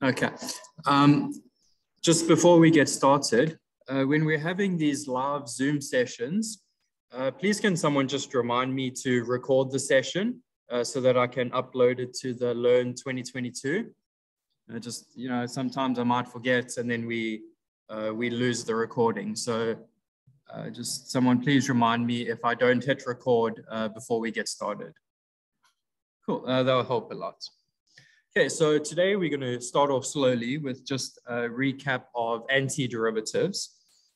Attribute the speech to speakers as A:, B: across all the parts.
A: Okay. Just before we get started, when we're having these live Zoom sessions, please can someone just remind me to record the session so that I can upload it to the Learn 2022. Just, you know, sometimes I might forget and then we lose the recording. So just someone please remind me if I don't hit record before we get started. Cool, that'll help a lot. Okay, so today we're going to start off slowly with just a recap of antiderivatives.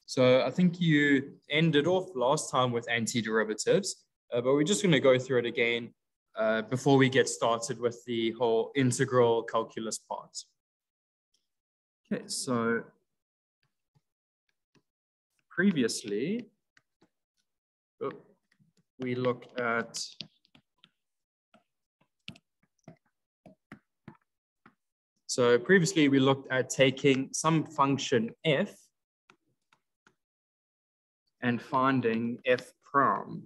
A: So I think you ended off last time with antiderivatives, but we're just going to go through it again before we get started with the whole integral calculus part. Okay, so previously we looked at taking some function f and finding f prime.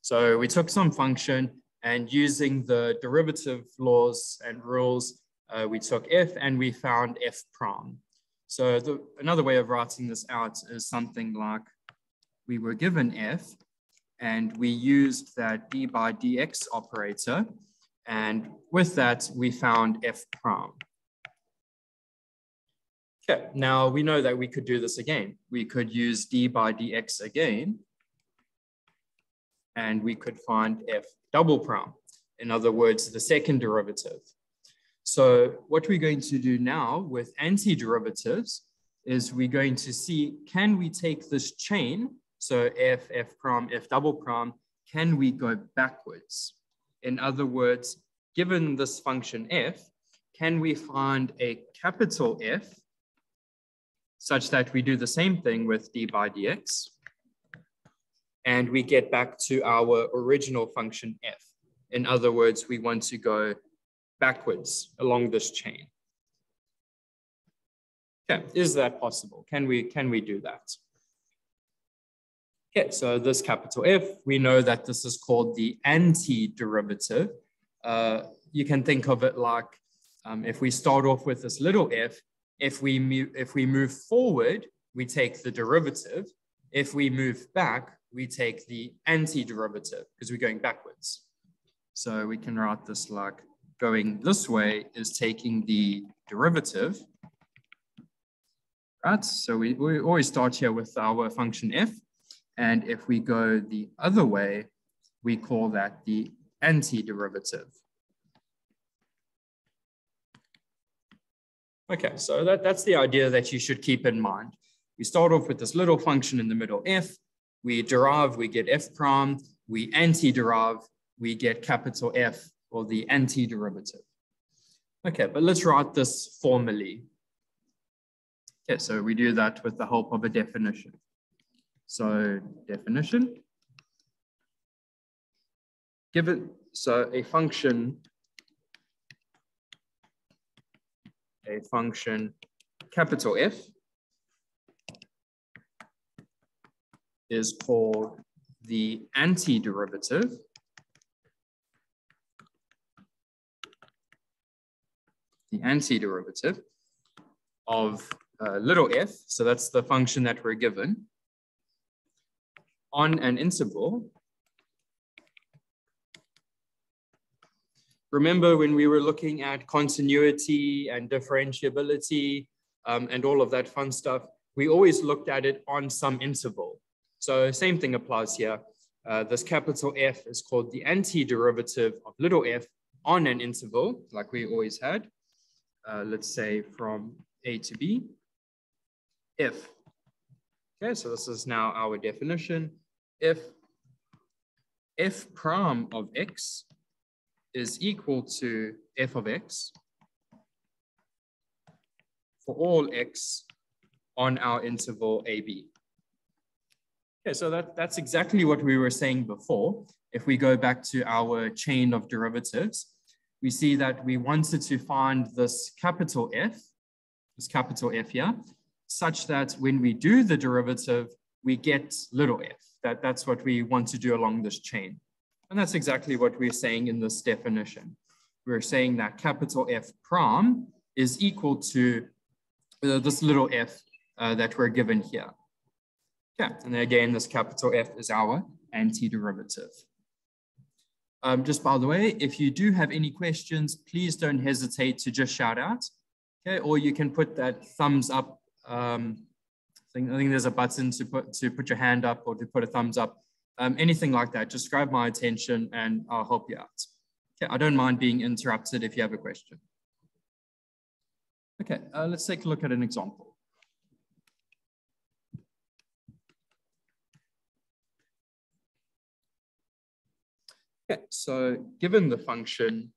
A: So we took some function and using the derivative laws and rules, we took f and we found f prime. So another way of writing this out is something like we were given f and we used that d by dx operator. And with that, we found f prime. Okay, now we know that we could do this again. We could use d by dx again, and we could find f double prime. In other words, the second derivative. So what we're going to do now with antiderivatives is we're going to see, can we take this chain, so f prime, f double prime, can we go backwards? In other words, given this function f, can we find a capital F such that we do the same thing with d by dx and we get back to our original function f? In other words, we want to go backwards along this chain. Okay, is that possible? Can we do that? Okay, so this capital F, we know that this is called the antiderivative. You can think of it like if we start off with this little f, if we move forward, we take the derivative. If we move back, we take the antiderivative because we're going backwards. So we can write this like going this way is taking the derivative. Right, so we always start here with our function f. And if we go the other way, we call that the antiderivative. Okay, so that's the idea that you should keep in mind. We start off with this little function in the middle, f. We derive, we get f prime. We antiderive, we get capital F, or the antiderivative. Okay, but let's write this formally. Okay, so we do that with the help of a definition. So definition, given, so a function capital F is called the antiderivative of little f, so that's the function that we're given, on an interval. Remember when we were looking at continuity and differentiability and all of that fun stuff, we always looked at it on some interval. So same thing applies here. This capital F is called the antiderivative of little f on an interval, like we always had. Let's say from A to B, if. Okay, so this is now our definition. If f prime of x is equal to f of x for all x on our interval AB. Okay, so that's exactly what we were saying before. If we go back to our chain of derivatives, we see that we wanted to find this capital F here, such that when we do the derivative, we get little f. That's what we want to do along this chain. And that's exactly what we're saying in this definition. We're saying that capital F prime is equal to this little f that we're given here. Okay, and then again, this capital F is our antiderivative. Just by the way, if you do have any questions, please don't hesitate to just shout out. Okay, or you can put that thumbs up. I think there's a button to put your hand up or to put a thumbs up. Anything like that, just grab my attention and I'll help you out. Okay, I don't mind being interrupted if you have a question. Okay, let's take a look at an example. Okay, so given the function,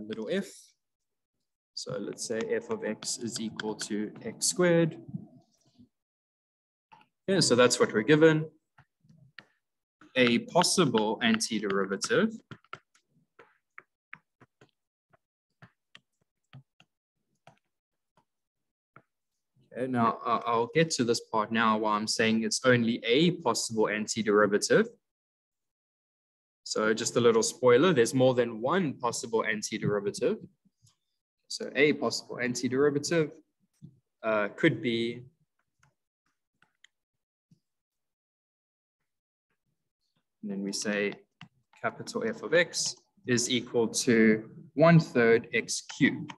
A: little f, so let's say f of x is equal to x squared. Yeah, so that's what we're given. A possible antiderivative okay, now I'll get to this part now while I'm saying it's only a possible antiderivative. So just a little spoiler, there's more than one possible antiderivative. So a possible antiderivative could be and then we say capital F of x is equal to 1/3 x cubed.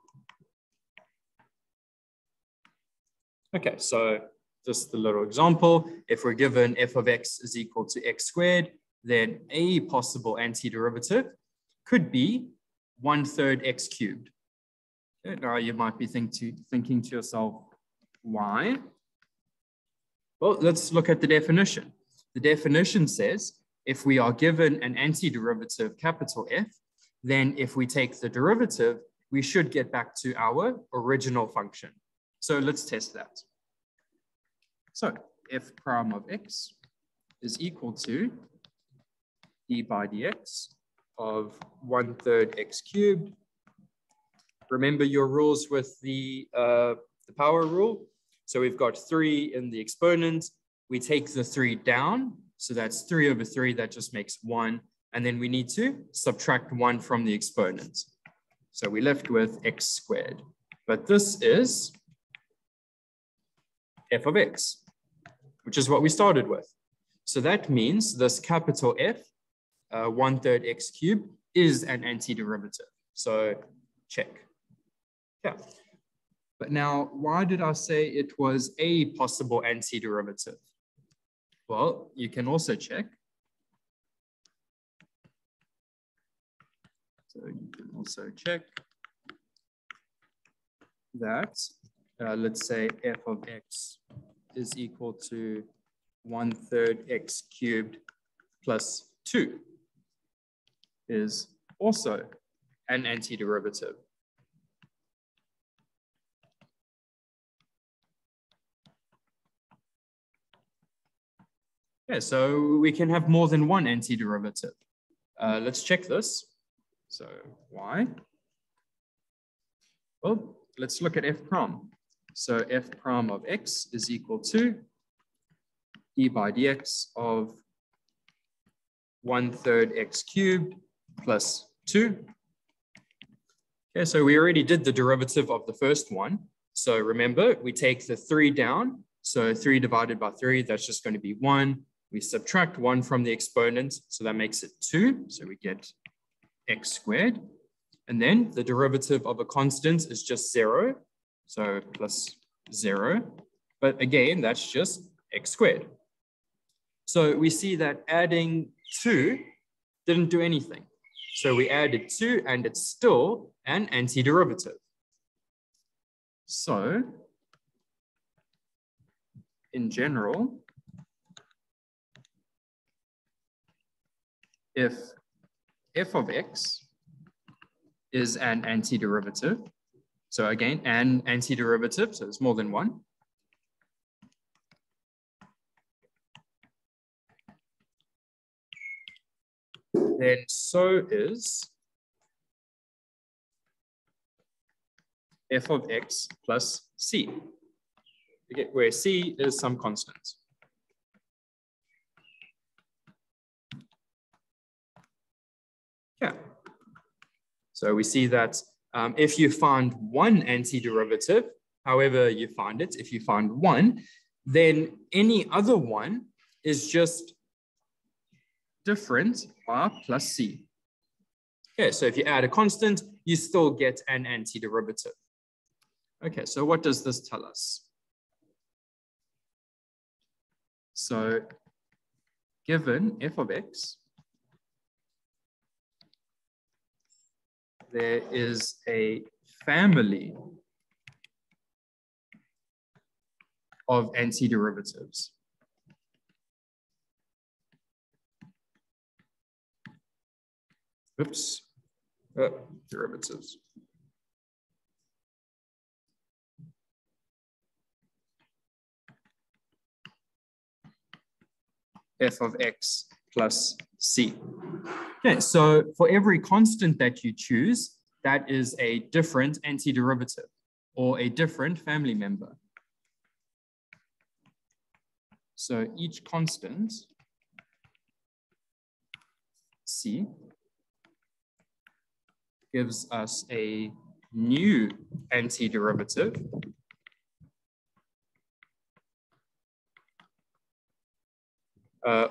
A: Okay, so just a little example. If we're given f of x is equal to x squared, then a possible antiderivative could be 1/3 x cubed. Okay, now you might be thinking to yourself, why? Well, let's look at the definition. The definition says, if we are given an antiderivative capital F, then if we take the derivative, we should get back to our original function. So let's test that. So f prime of x is equal to d by dx of 1/3 x cubed. Remember your rules with the power rule. So we've got 3 in the exponent. We take the 3 down. So that's 3/3, that just makes 1. And then we need to subtract 1 from the exponent. So we're left with x squared. But this is f of x, which is what we started with. So that means this capital F, 1/3 x cubed, is an antiderivative. So check. Yeah. But now, why did I say it was a possible antiderivative? Well, you can also check. So you can also check that, let's say f of x is equal to 1/3 x cubed plus 2 is also an antiderivative. Yeah, so we can have more than one antiderivative. Let's check this. So why? Well, let's look at f prime. So f prime of x is equal to d by dx of 1/3 x cubed plus 2. Okay, so we already did the derivative of the first one. So remember, we take the 3 down. So 3 divided by 3, that's just going to be 1. We subtract 1 from the exponent, so that makes it 2. So we get x squared. And then the derivative of a constant is just 0. So plus 0. But again, that's just x squared. So we see that adding 2 didn't do anything. So we added 2 and it's still an antiderivative. So in general, if f of x is an antiderivative, so again, an antiderivative, so it's more than one, then so is f of x plus c. where C is some constant. Yeah. So we see that if you find one antiderivative, however you find it, if you find one, then any other one is just different R plus C. Okay, so if you add a constant, you still get an antiderivative. Okay, so what does this tell us? So given f of x, there is a family of antiderivatives. Oops, derivatives. F of x plus c. Okay, so for every constant that you choose, that is a different antiderivative or a different family member. So each constant, c, gives us a new antiderivative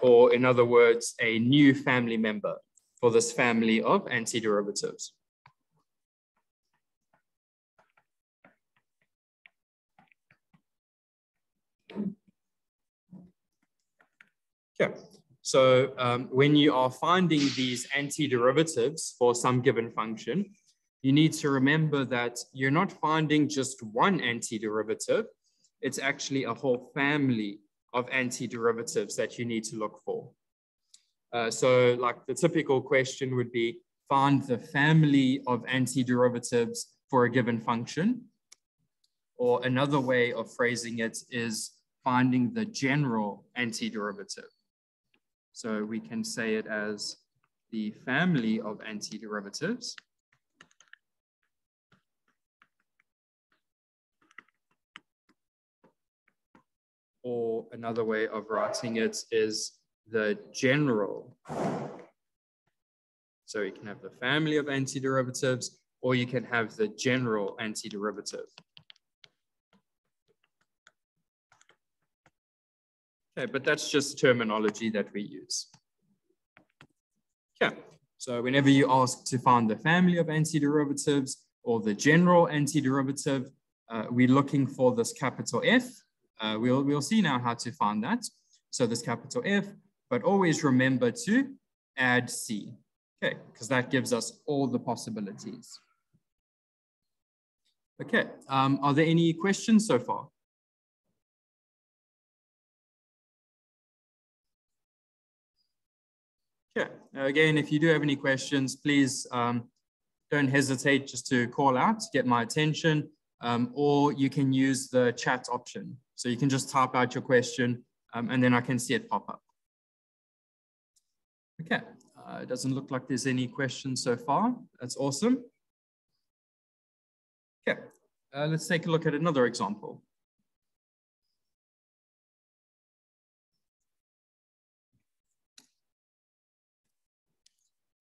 A: or in other words, a new family member for this family of antiderivatives. Okay, so when you are finding these antiderivatives for some given function, you need to remember that you're not finding just one antiderivative. It's actually a whole family of antiderivatives that you need to look for. So like the typical question would be, find the family of antiderivatives for a given function. Or another way of phrasing it is finding the general antiderivative. So we can say it as the family of antiderivatives. Or another way of writing it is the general. So you can have the family of antiderivatives, or you can have the general antiderivative. Okay, but that's just terminology that we use. Okay, so whenever you ask to find the family of antiderivatives or the general antiderivative, we're looking for this capital F. We'll see now how to find that. So this capital F, but always remember to add C, okay, because that gives us all the possibilities. Okay, are there any questions so far? Okay, again, if you do have any questions, please don't hesitate just to call out, get my attention, or you can use the chat option. So you can just type out your question and then I can see it pop up. Okay, it doesn't look like there's any questions so far. That's awesome. Okay, let's take a look at another example.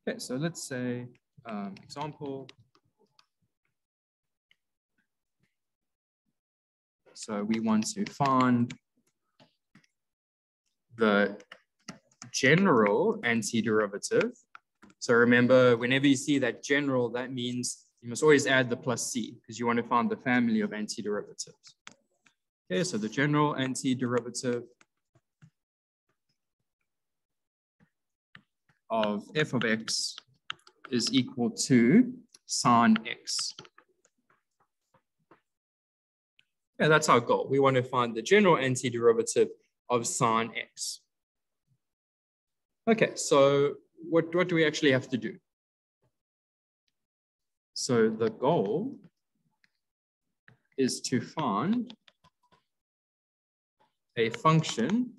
A: Okay, so let's say example. So we want to find the general antiderivative. So remember, whenever you see that general, that means you must always add the plus C because you want to find the family of antiderivatives. Okay, so the general antiderivative of f of x is equal to sine x. Yeah, that's our goal. We want to find the general antiderivative of sine x. Okay, so what do we actually have to do? So the goal is to find a function,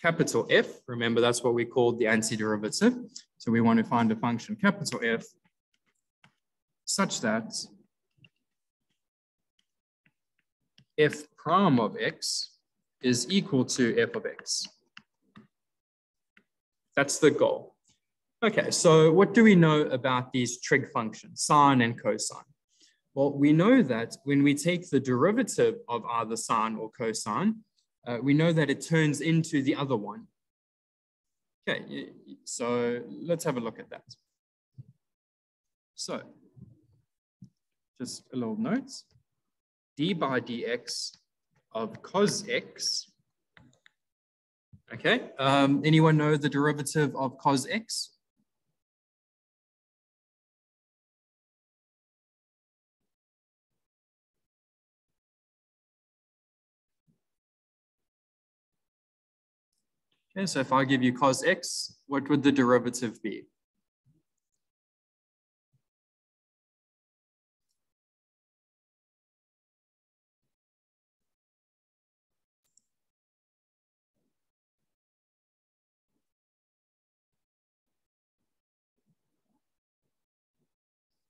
A: capital F. Remember, that's what we called the antiderivative. So we want to find a function, capital F, such that f prime of x is equal to f of x. That's the goal. Okay, so what do we know about these trig functions, sine and cosine? Well, we know that when we take the derivative of either sine or cosine, we know that it turns into the other one. Okay, so let's have a look at that. So, just a little note, d by dx of cos x. Okay, anyone know the derivative of cos x? Okay, so if I give you cos x, what would the derivative be?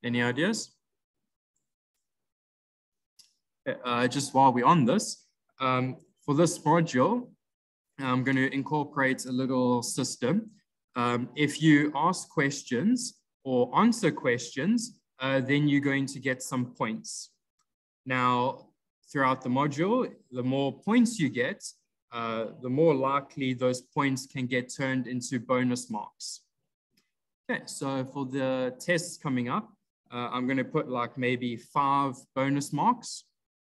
A: Any ideas? Just while we're on this, for this module, I'm going to incorporate a little system. If you ask questions or answer questions, then you're going to get some points. Now, throughout the module, the more points you get, the more likely those points can get turned into bonus marks. Okay, so for the tests coming up, I'm going to put like maybe 5 bonus marks.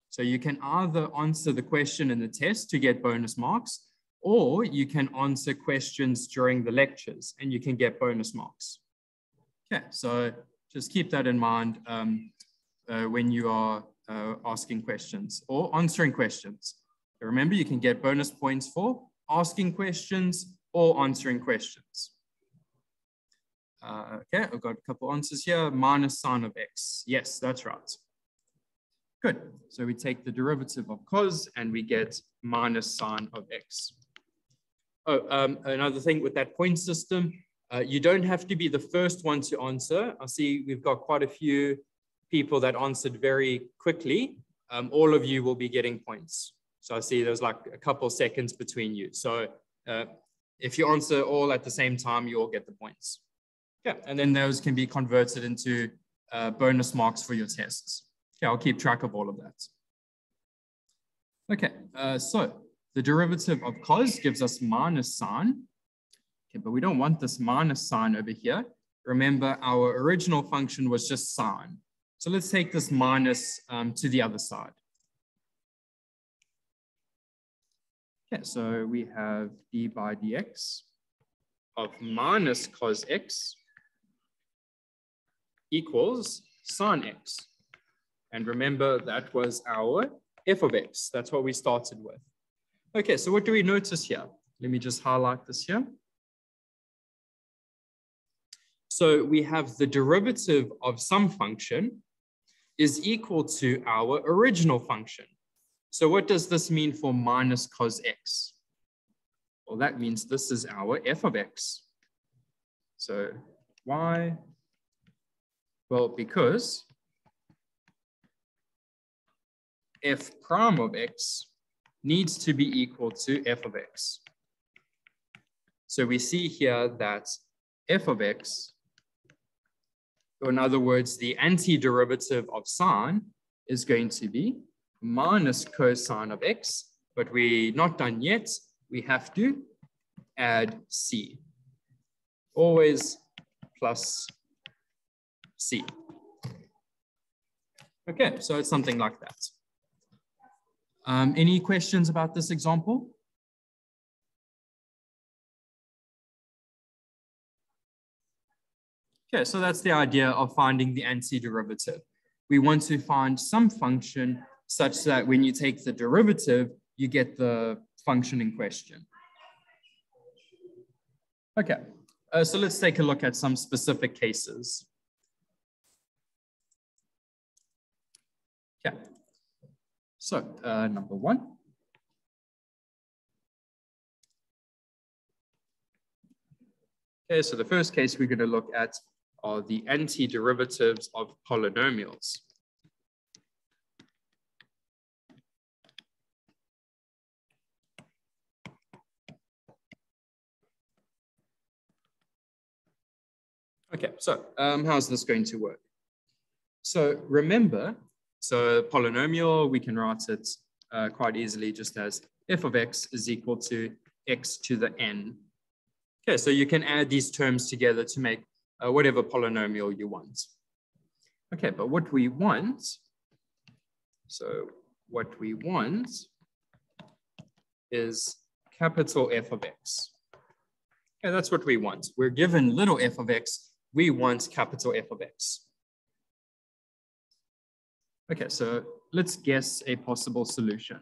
A: So you can either answer the question in the test to get bonus marks, or you can answer questions during the lectures and you can get bonus marks. Okay, so just keep that in mind when you are asking questions or answering questions. Remember, you can get bonus points for asking questions or answering questions. Okay, I've got a couple answers here. Minus sine of x. Yes, that's right. Good. So we take the derivative of cos and we get minus sine of x. Oh, another thing with that point system, you don't have to be the first one to answer. I see we've got quite a few people that answered very quickly. All of you will be getting points. So I see there's like a couple seconds between you. So if you answer all at the same time, you all get the points. Yeah, and then those can be converted into bonus marks for your tests. Okay, I'll keep track of all of that. Okay, so the derivative of cos gives us minus sine. Okay, but we don't want this minus sine over here. Remember, our original function was just sine. So let's take this minus to the other side. Okay, so we have d by dx of minus cos x equals sine x. And remember, that was our f of x. That's what we started with. Okay, so what do we notice here? Let me just highlight this here. So we have the derivative of some function is equal to our original function. So what does this mean for minus cos x? Well, that means this is our f of x. So why? Well, because f prime of x needs to be equal to f of x. So we see here that f of x, or in other words, the antiderivative of sine is going to be minus cosine of x, but we're not done yet. We have to add c. Always plus c. Okay, so it's something like that. Any questions about this example? Okay, so that's the idea of finding the antiderivative. We want to find some function such that when you take the derivative, you get the function in question. Okay, so let's take a look at some specific cases. Okay, so number one. Okay, so the first case we're going to look at are the antiderivatives of polynomials. Okay, so how's this going to work? So remember, so polynomial, we can write it quite easily just as f of x is equal to x to the n. Okay, so you can add these terms together to make whatever polynomial you want. Okay, but what we want, is capital F of x. Okay, that's what we want. We're given little f of x, we want capital F of x. Okay, so let's guess a possible solution.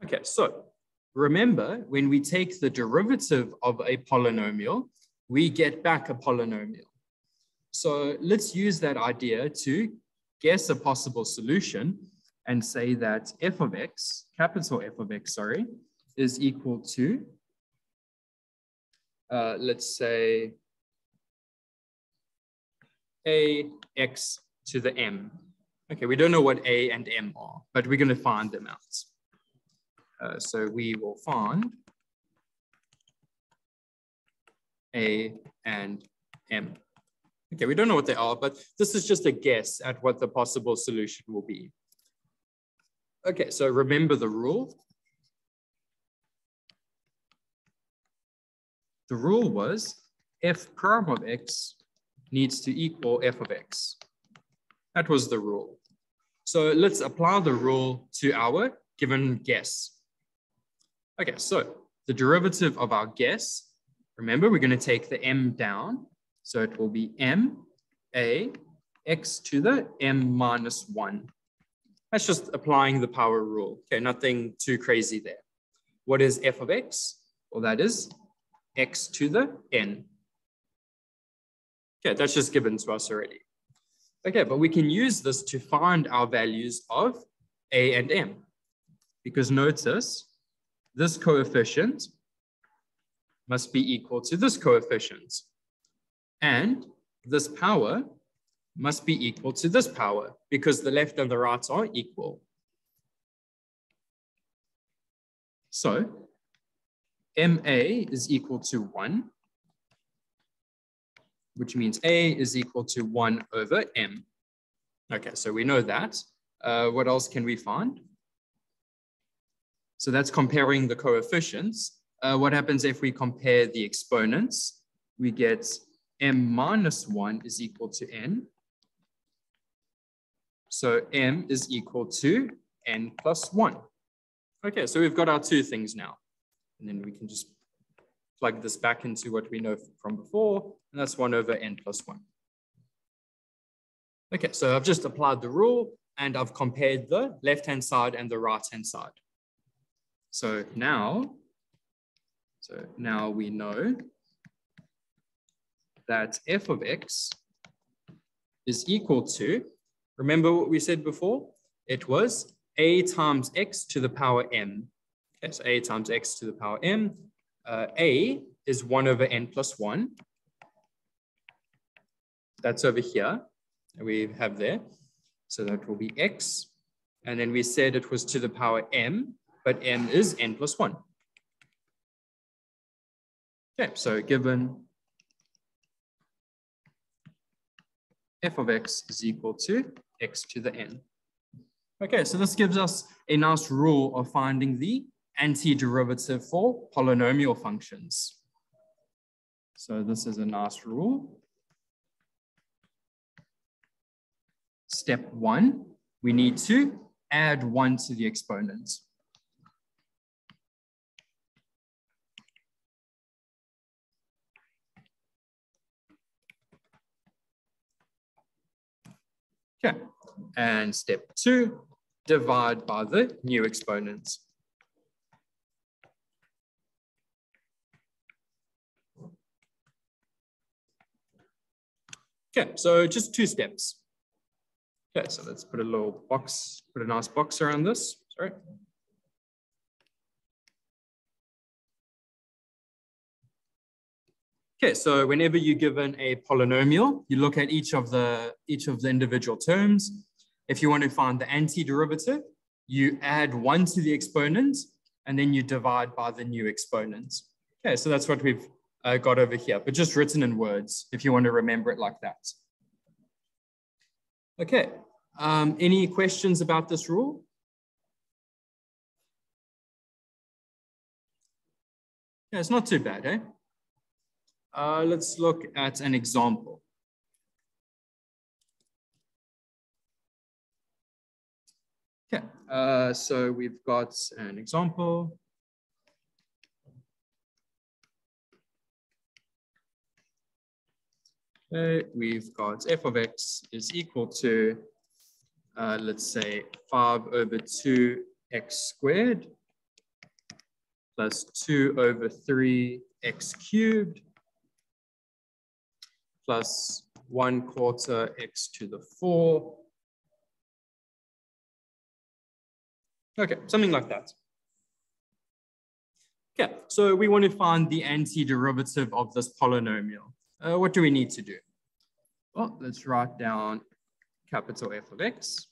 A: Okay, so remember, when we take the derivative of a polynomial, we get back a polynomial. So let's use that idea to guess a possible solution and say that f of x, capital F of x, sorry, is equal to, let's say, ax to the m. Okay, we don't know what a and m are, but we're going to find them out. So we will find a and m. Okay, we don't know what they are, but this is just a guess at what the possible solution will be. Okay, so remember the rule. The rule was f prime of x needs to equal f of x. That was the rule. So let's apply the rule to our given guess. Okay, so the derivative of our guess, remember, we're going to take the m down. So it will be m a x to the m minus 1. That's just applying the power rule. Okay, nothing too crazy there. What is f of x? Well, that is x to the n. Okay, that's just given to us already. Okay, but we can use this to find our values of a and m. Because notice, this coefficient must be equal to this coefficient. And this power must be equal to this power because the left and the right are equal. So MA is equal to 1, which means A is equal to 1 over M. Okay, so we know that. What else can we find? So that's comparing the coefficients. What happens if we compare the exponents? We get m minus 1 is equal to n. So m is equal to n plus 1. Okay, so we've got our two things now. And then we can just plug this back into what we know from before, and that's 1 over n plus 1. Okay, so I've just applied the rule, and I've compared the left-hand side and the right-hand side. So now we know that f of x is equal to, remember what we said before? It was a times x to the power m. Okay, so a times x to the power m. A is 1 over n plus 1. That's over here. We have there. So that will be x. And then we said it was to the power m, but m is n plus 1. Okay, so given f of x is equal to x to the n. Okay, so this gives us a nice rule of finding the antiderivative for polynomial functions. So this is a nice rule. Step 1, we need to add 1 to the exponent. Okay, and step 2, divide by the new exponent. Okay, so just 2 steps. Okay, so let's put a little box, put a nice box around this. Sorry. Okay, so whenever you're given a polynomial, you look at each of the individual terms. If you want to find the antiderivative, you add 1 to the exponent, and then you divide by the new exponent. Okay, so that's what we've got over here, but just written in words if you want to remember it like that. Okay, any questions about this rule? Yeah, it's not too bad, eh? Let's look at an example. Okay, so we've got an example. Okay, we've got f of x is equal to, let's say, 5 over 2x squared plus 2 over 3x cubed plus 1/4 x to the 4. Okay, something like that. Okay, so we want to find the antiderivative of this polynomial. What do we need to do? Well, let's write down capital F of x.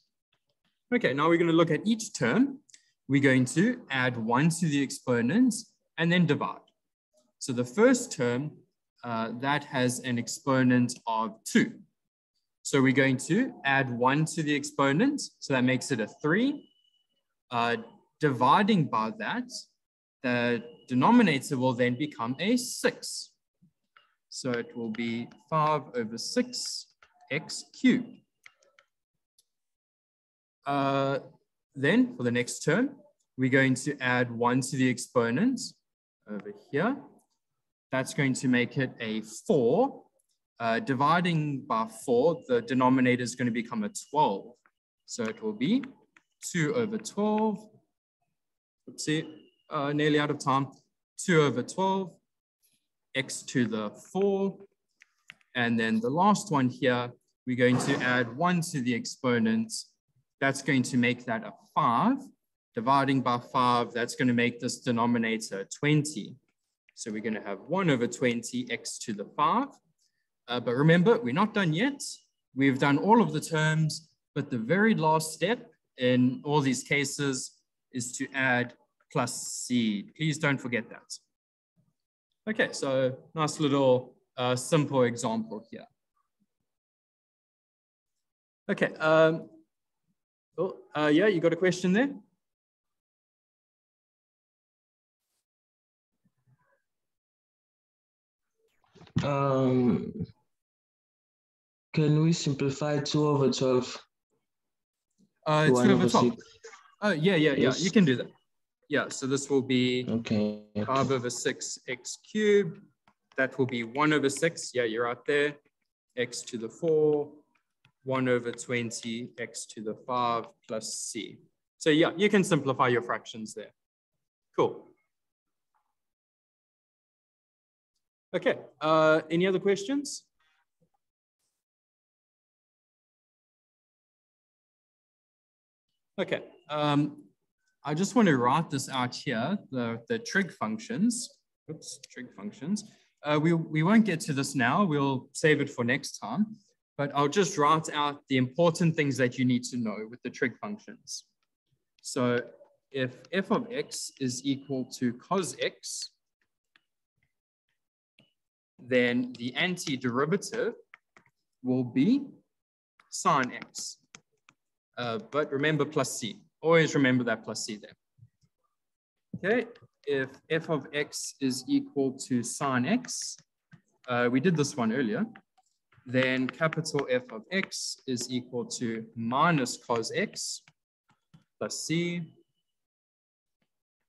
A: Okay, now we're going to look at each term. We're going to add 1 to the exponent and then divide. So the first term, that has an exponent of 2. So we're going to add 1 to the exponent. So that makes it a 3. Dividing by that, the denominator will then become a 6. So it will be 5 over 6 x cubed. Then for the next term, we're going to add 1 to the exponent over here. That's going to make it a 4. Dividing by 4, the denominator is going to become a 12. So it will be 2 over 12. Oopsie, nearly out of time. 2 over 12, x to the 4. And then the last one here, we're going to add 1 to the exponent. That's going to make that a 5. Dividing by 5, that's going to make this denominator 20. So we're going to have 1 over 20 x to the 5. But remember, we're not done yet. We've done all of the terms, but the very last step in all these cases is to add plus c. Please don't forget that. Okay, so nice little simple example here. Okay, yeah, you got a question there?
B: Can we simplify 2 over 12?
A: 2 over 12.
B: 6?
A: Oh, yeah,
B: Yes.
A: you can do that. Yeah, so this will be
B: okay.
A: 5 over 6 x cubed. That will be 1 over 6. Yeah, you're right there. X to the 4, 1 over 20, x to the 5 plus c. So yeah, you can simplify your fractions there. Cool. Okay, any other questions? Okay, I just want to write this out here, the trig functions. Oops, trig functions. We won't get to this now. We'll save it for next time. But I'll just write out the important things that you need to know with the trig functions. So if f of x is equal to cos x, then the antiderivative will be sine x. But remember plus c. Always remember that plus c there. Okay, if f of x is equal to sine x, we did this one earlier, then capital F of x is equal to minus cos x plus c.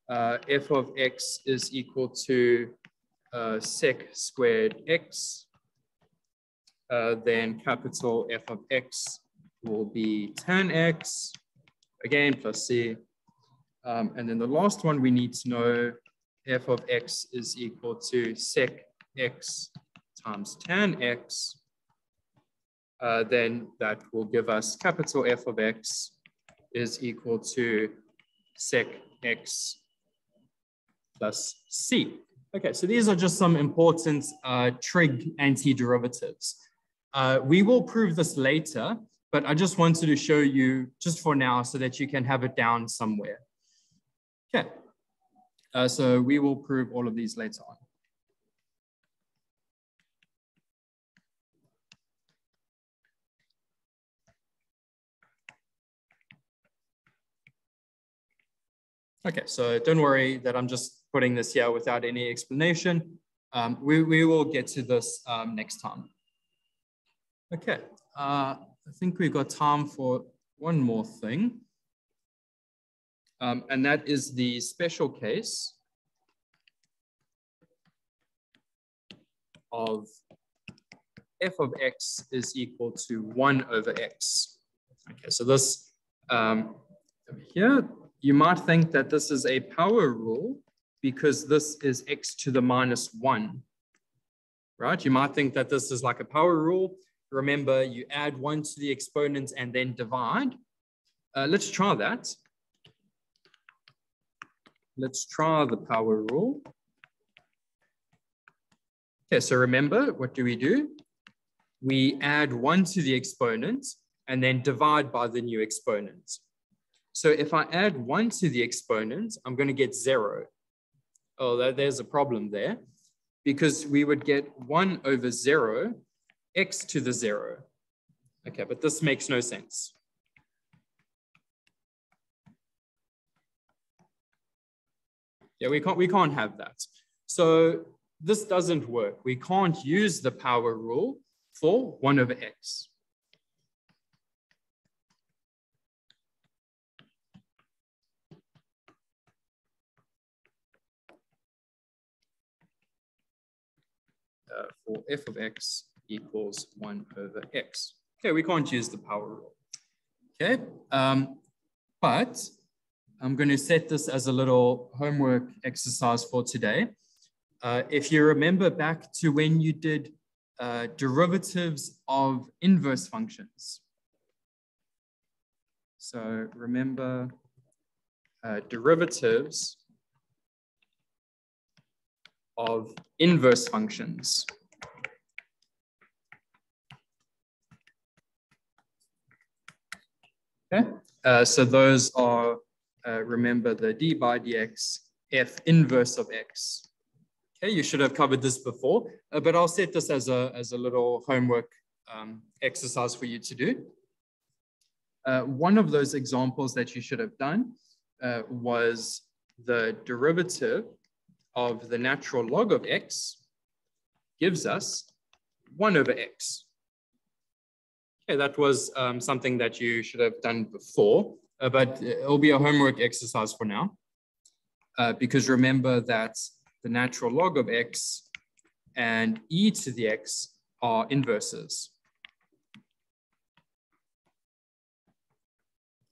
A: F of x is equal to sec squared x. Then capital F of x will be tan x, again, plus c. And then the last one we need to know, f of x is equal to sec x times tan x. Then that will give us capital F of x is equal to sec x plus c. Okay, so these are just some important trig antiderivatives. We will prove this later, but I just wanted to show you just for now so that you can have it down somewhere. Okay, so we will prove all of these later on. Okay, so don't worry that I'm just putting this here without any explanation. We will get to this next time. Okay, I think we've got time for one more thing. And that is the special case of f of x is equal to 1 over x. Okay, so this over here, you might think that this is a power rule because this is x to the minus 1, right? You might think that this is like a power rule. Remember, you add 1 to the exponent and then divide. Let's try that. Let's try the power rule. Okay, so remember, what do? We add 1 to the exponent and then divide by the new exponent. So if I add 1 to the exponent, I'm going to get 0. Oh, there's a problem there, because we would get 1 over 0, x to the 0. Okay, but this makes no sense. Yeah, we can't have that. So this doesn't work. We can't use the power rule for 1 over x. For f of x equals 1 over x. Okay, we can't use the power rule. Okay, but I'm going to set this as a little homework exercise for today. If you remember back to when you did derivatives of inverse functions. So remember derivatives of inverse functions. Okay, so those are, remember, the d by dx f inverse of x. Okay, you should have covered this before, but I'll set this as a little homework exercise for you to do. One of those examples that you should have done was the derivative of the natural log of x gives us 1 over x. Okay, that was something that you should have done before, but it'll be a homework exercise for now, because remember that the natural log of x and e to the x are inverses.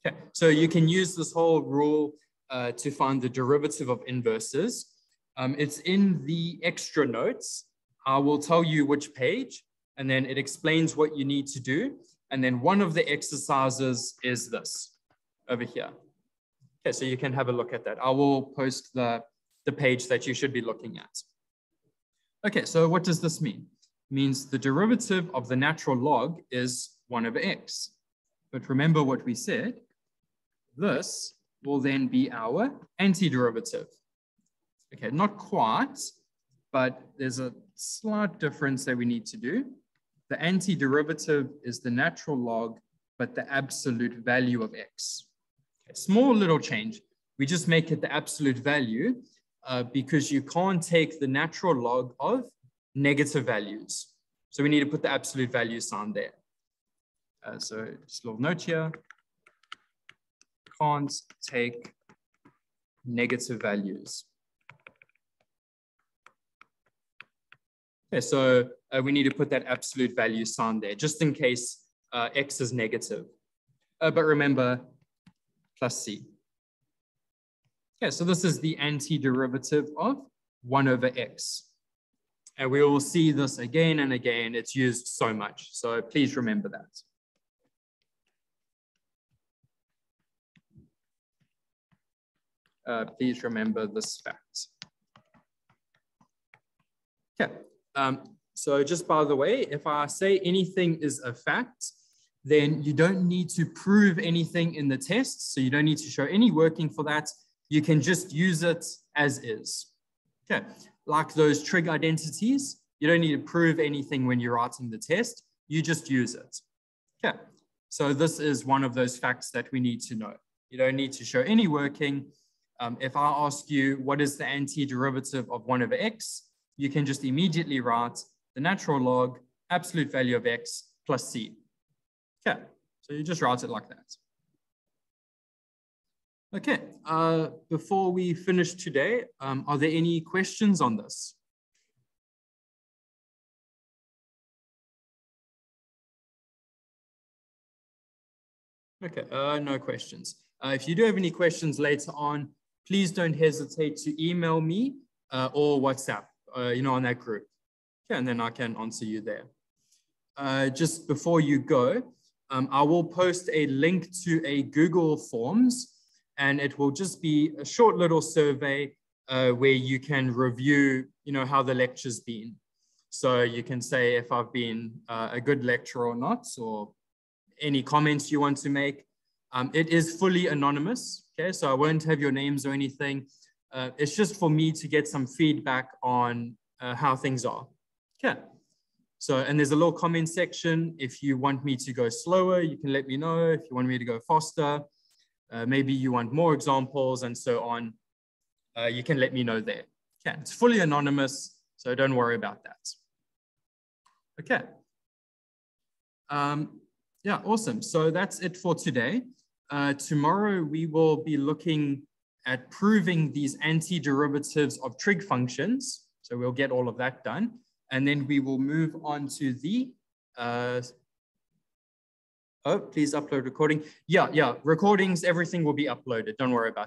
A: Okay, so you can use this whole rule to find the derivative of inverses. It's in the extra notes. I will tell you which page, and then it explains what you need to do. And then one of the exercises is this over here. Okay, so you can have a look at that. I will post the page that you should be looking at. Okay, so what does this mean? It means the derivative of the natural log is 1 over x. But remember what we said. This will then be our antiderivative. Okay, not quite, but there's a slight difference that we need to do. The antiderivative is the natural log, but the absolute value of x. Okay, small little change. We just make it the absolute value because you can't take the natural log of negative values. So we need to put the absolute value sign there. So just a little note here. Can't take negative values. Okay, so we need to put that absolute value sign there, just in case x is negative. But remember, plus c. Okay, so this is the antiderivative of 1 over x. And we will see this again and again. It's used so much, so please remember that. Please remember this fact. Okay. So just by the way, if I say anything is a fact, then you don't need to prove anything in the test. So you don't need to show any working for that. You can just use it as is. Okay, like those trig identities, you don't need to prove anything when you're writing the test. You just use it. Okay, so this is one of those facts that we need to know. You don't need to show any working. If I ask you, what is the antiderivative of 1 over x? You can just immediately write the natural log, absolute value of x plus c. Okay, so you just write it like that. Okay, before we finish today, are there any questions on this? Okay, no questions. If you do have any questions later on, please don't hesitate to email me or WhatsApp, on that group. Okay, and then I can answer you there. Just before you go, I will post a link to a Google Forms, and it will just be a short little survey where you can review, how the lecture's been. So you can say if I've been a good lecturer or not, or any comments you want to make. It is fully anonymous, okay? So I won't have your names or anything. It's just for me to get some feedback on how things are. Okay. So, and there's a little comment section. If you want me to go slower, you can let me know. If you want me to go faster, maybe you want more examples and so on, you can let me know there. Okay, it's fully anonymous, so don't worry about that. Okay. Yeah, awesome. So that's it for today. Tomorrow, we will be looking at proving these antiderivatives of trig functions. So we'll get all of that done. And then we will move on to the, please upload recording. Yeah, recordings, everything will be uploaded. Don't worry about it.